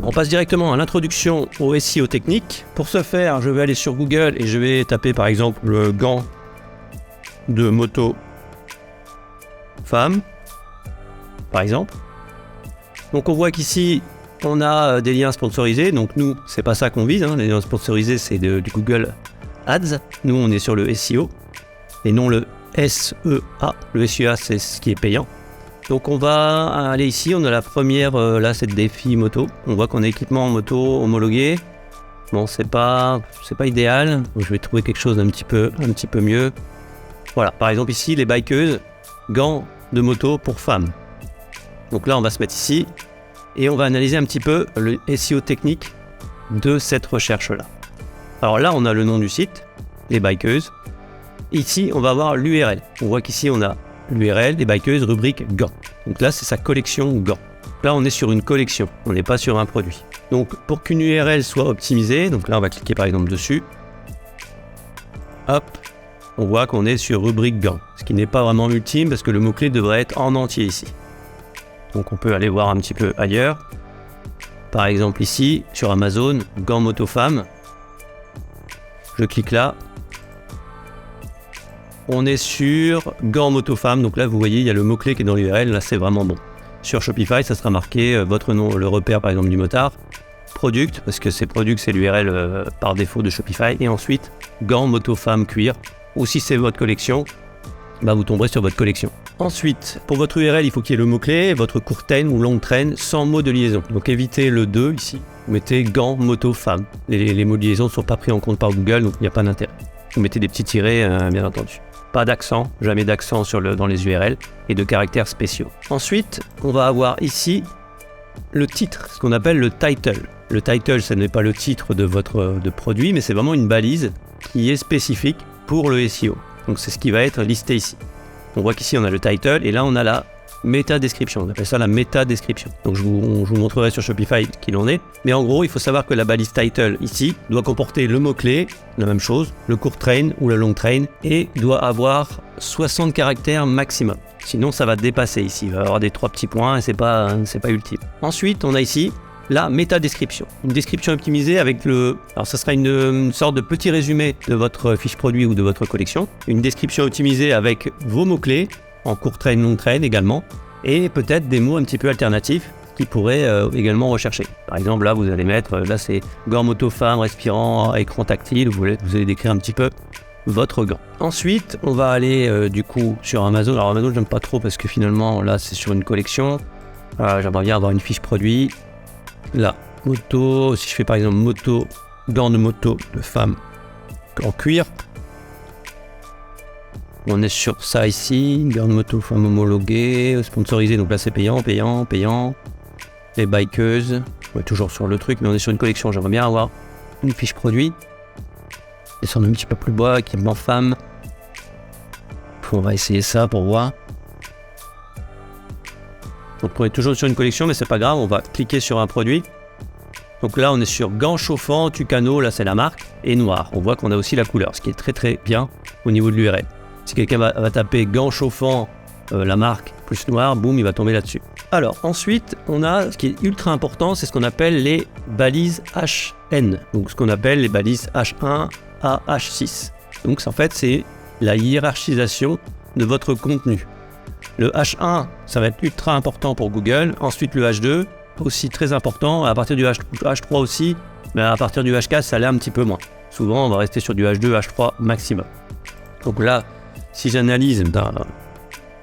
On passe directement à l'introduction au SEO technique. Pour ce faire, je vais aller sur Google et je vais taper par exemple le gant de moto femme, par exemple. Donc on voit qu'ici, on a des liens sponsorisés. Donc nous, c'est pas ça qu'on vise. Les liens sponsorisés, c'est du Google Ads. Nous, on est sur le SEO et non le SEA. Le SEA, c'est ce qui est payant. Donc on va aller ici, on a la première, là c'est défi moto. On voit qu'on a équipement moto homologué. Bon, c'est pas idéal. Donc, je vais trouver quelque chose d'un petit peu mieux. Voilà, par exemple ici, les bikeuses, gants de moto pour femmes. Donc là, on va se mettre ici et on va analyser un petit peu le SEO technique de cette recherche-là. Alors là, on a le nom du site, les bikeuses. Ici, on va avoir l'URL. On voit qu'ici, on a l'URL des bikeuses, rubrique gants. Donc là, c'est sa collection gants. Là, on est sur une collection, on n'est pas sur un produit. Donc pour qu'une URL soit optimisée, donc là, on va cliquer par exemple dessus. Hop, on voit qu'on est sur rubrique gants, ce qui n'est pas vraiment ultime parce que le mot-clé devrait être en entier ici. Donc on peut aller voir un petit peu ailleurs. Par exemple ici, sur Amazon, gants moto femme. Je clique là. On est sur gants moto femme, donc là vous voyez il y a le mot-clé qui est dans l'URL, là c'est vraiment bon. Sur Shopify, ça sera marqué votre nom, le repère par exemple du motard, product, parce que c'est product, c'est l'URL par défaut de Shopify, et ensuite gants moto femme cuir, ou si c'est votre collection, bah, vous tomberez sur votre collection. Ensuite, pour votre URL, il faut qu'il y ait le mot-clé, votre court train ou long train sans mot de liaison. Donc évitez le 2 ici, vous mettez gants moto femme. Les mots de liaison ne sont pas pris en compte par Google, donc il n'y a pas d'intérêt. Vous mettez des petits tirets, bien entendu. Pas d'accent, jamais d'accent dans les URL et de caractères spéciaux. Ensuite, on va avoir ici le titre, ce qu'on appelle le title. Le title, ce n'est pas le titre de votre produit, mais c'est vraiment une balise qui est spécifique pour le SEO. Donc c'est ce qui va être listé ici. On voit qu'ici on a le title et là on a la méta-description. On appelle ça la méta-description. Donc je vous montrerai sur Shopify qu'il en est. Mais en gros, il faut savoir que la balise title ici doit comporter le mot-clé, la même chose, le court train ou le long train, et doit avoir 60 caractères maximum. Sinon, ça va dépasser ici. Il va y avoir des 3 petits points et c'est pas ultime. Ensuite, on a ici la méta-description. Une description optimisée avec alors ça sera une sorte de petit résumé de votre fiche produit ou de votre collection. Une description optimisée avec vos mots-clés, en court train, long train également, et peut-être des mots un petit peu alternatifs qui pourraient également rechercher. Par exemple, là, vous allez mettre, là c'est gants moto femme, respirant, écran tactile, vous allez décrire un petit peu votre gant. Ensuite, on va aller du coup sur Amazon. Alors Amazon, j'aime pas trop parce que finalement, là, c'est sur une collection. J'aimerais bien avoir une fiche produit. Là, moto, si je fais par exemple moto, gants de moto de femme en cuir. On est sur ça ici, gants de moto femme homologuée, sponsorisé, donc là c'est payant. Les bikeuses, on est toujours sur le truc, mais on est sur une collection, j'aimerais bien avoir une fiche produit. Descendre un petit peu plus bas, équipement femme. On va essayer ça pour voir. Donc on est toujours sur une collection, mais c'est pas grave, on va cliquer sur un produit. Donc là on est sur gants chauffants, Tucano, là c'est la marque, et noir. On voit qu'on a aussi la couleur, ce qui est très très bien au niveau de l'URL. Si quelqu'un va taper gants chauffants, la marque plus noir, boum, il va tomber là-dessus. Alors ensuite, on a ce qui est ultra important, c'est ce qu'on appelle les balises HN. Donc ce qu'on appelle les balises H1 à H6. Donc en fait, c'est la hiérarchisation de votre contenu. Le H1, ça va être ultra important pour Google. Ensuite, le H2, aussi très important. À partir du H3 aussi, mais à partir du H4, ça l'est un petit peu moins. Souvent, on va rester sur du H2, H3 maximum. Donc là, si j'analyse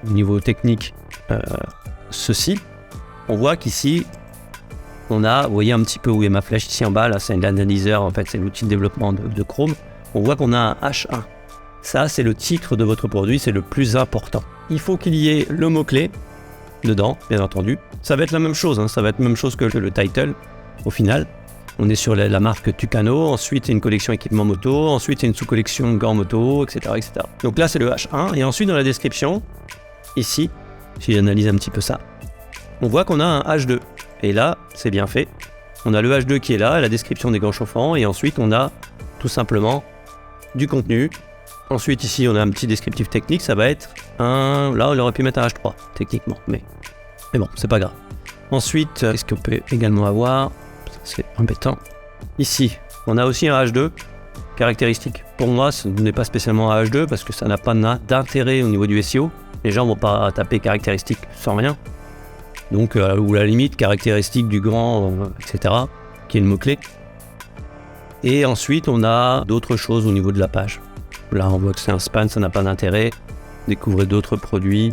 au niveau technique ceci, on voit qu'ici, vous voyez un petit peu où est ma flèche ici en bas, là c'est l'analyseur, en fait c'est l'outil de développement de Chrome. On voit qu'on a un H1. Ça, c'est le titre de votre produit, c'est le plus important. Il faut qu'il y ait le mot-clé dedans, bien entendu. Ça va être la même chose, ça va être la même chose que le title au final. On est sur la marque Tucano, ensuite une collection équipement moto, ensuite une sous-collection gants moto, etc., etc. Donc là c'est le H1, et ensuite dans la description, ici, si j'analyse un petit peu ça, on voit qu'on a un H2. Et là, c'est bien fait. On a le H2 qui est là, la description des gants chauffants, et ensuite on a tout simplement du contenu. Ensuite ici on a un petit descriptif technique, ça va être là on aurait pu mettre un H3 techniquement, mais bon, c'est pas grave. Ensuite, qu'est-ce qu'on peut également avoir? c'est embêtant. Ici, on a aussi un H2, caractéristique. Pour moi, ce n'est pas spécialement un H2 parce que ça n'a pas d'intérêt au niveau du SEO. Les gens vont pas taper caractéristique sans rien. Donc, ou la limite, caractéristique du grand, etc., qui est le mot-clé. Et ensuite, on a d'autres choses au niveau de la page. Là, on voit que c'est un span, ça n'a pas d'intérêt. Découvrez d'autres produits.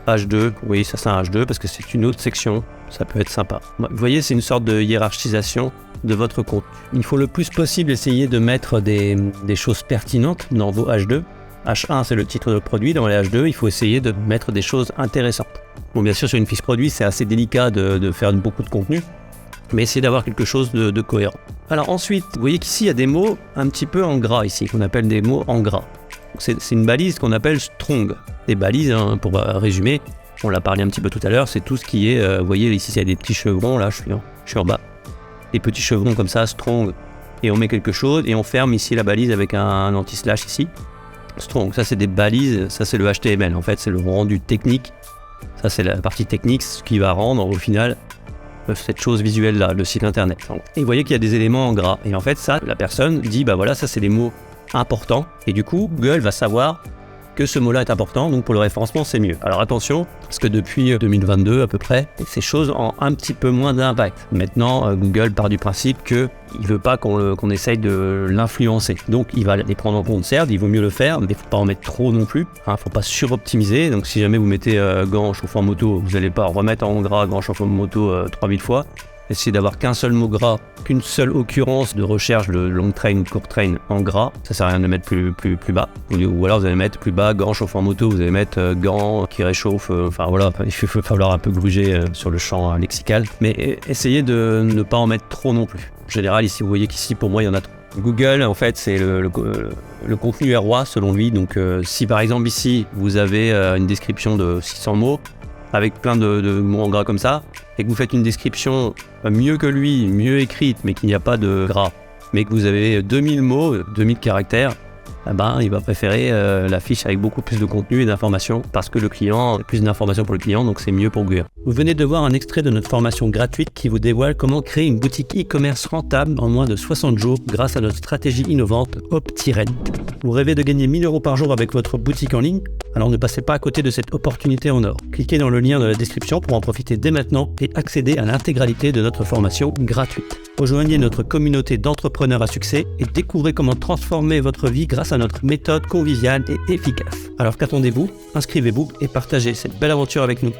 H2, oui, ça c'est un H2 parce que c'est une autre section. Ça peut être sympa. Vous voyez, c'est une sorte de hiérarchisation de votre compte. Il faut le plus possible essayer de mettre des choses pertinentes dans vos H2. H1, c'est le titre de produit. Dans les H2, il faut essayer de mettre des choses intéressantes. Bon, bien sûr, sur une fiche produit, c'est assez délicat de faire beaucoup de contenu, mais essayez d'avoir quelque chose de cohérent. Alors ensuite, vous voyez qu'ici, il y a des mots un petit peu en gras ici, qu'on appelle des mots en gras. C'est une balise qu'on appelle strong. Des balises, hein, pour résumer, on l'a parlé un petit peu tout à l'heure, c'est tout ce qui est, vous voyez ici, il y a des petits chevrons, là, je suis en bas. Des petits chevrons comme ça, strong, et on met quelque chose, et on ferme ici la balise avec un anti-slash ici. Strong, ça c'est des balises, ça c'est le HTML, en fait c'est le rendu technique. Ça c'est la partie technique, ce qui va rendre au final cette chose visuelle là, le site internet. Et vous voyez qu'il y a des éléments en gras, et en fait ça, la personne dit bah voilà, ça c'est des mots importants, et du coup Google va savoir que ce mot-là est important, donc pour le référencement c'est mieux. Alors attention, parce que depuis 2022 à peu près, ces choses ont un petit peu moins d'impact. Maintenant, Google part du principe qu'il ne veut pas qu'on essaye de l'influencer. Donc il va les prendre en compte, certes, il vaut mieux le faire, mais il ne faut pas en mettre trop non plus. Il ne faut pas suroptimiser, donc si jamais vous mettez gants chauffant moto, vous n'allez pas remettre en gras gants chauffant moto 3000 fois. Essayez d'avoir qu'un seul mot gras, qu'une seule occurrence de recherche de long train ou court train en gras. Ça sert à rien de mettre plus bas. Ou alors vous allez mettre plus bas, gants chauffant moto, vous allez mettre gants qui réchauffent. Enfin voilà, il va falloir un peu gruger sur le champ lexical. Mais essayez de ne pas en mettre trop non plus. En général, ici, vous voyez qu'ici, pour moi, il y en a trop. Google, en fait, c'est le contenu est roi selon lui. Donc si par exemple ici, vous avez une description de 600 mots, avec plein de mots en gras comme ça, et que vous faites une description mieux que lui, mieux écrite, mais qu'il n'y a pas de gras, mais que vous avez 2000 mots, 2000 caractères, eh ben, il va préférer la fiche avec beaucoup plus de contenu et d'informations, parce que le client a plus d'informations pour le client, donc c'est mieux pour Google. Vous venez de voir un extrait de notre formation gratuite qui vous dévoile comment créer une boutique e-commerce rentable en moins de 60 jours grâce à notre stratégie innovante Opti-Rent. Vous rêvez de gagner 1000 € par jour avec votre boutique en ligne? Alors ne passez pas à côté de cette opportunité en or. Cliquez dans le lien de la description pour en profiter dès maintenant et accéder à l'intégralité de notre formation gratuite. Rejoignez notre communauté d'entrepreneurs à succès et découvrez comment transformer votre vie grâce à notre méthode conviviale et efficace. Alors qu'attendez-vous? Inscrivez-vous et partagez cette belle aventure avec nous.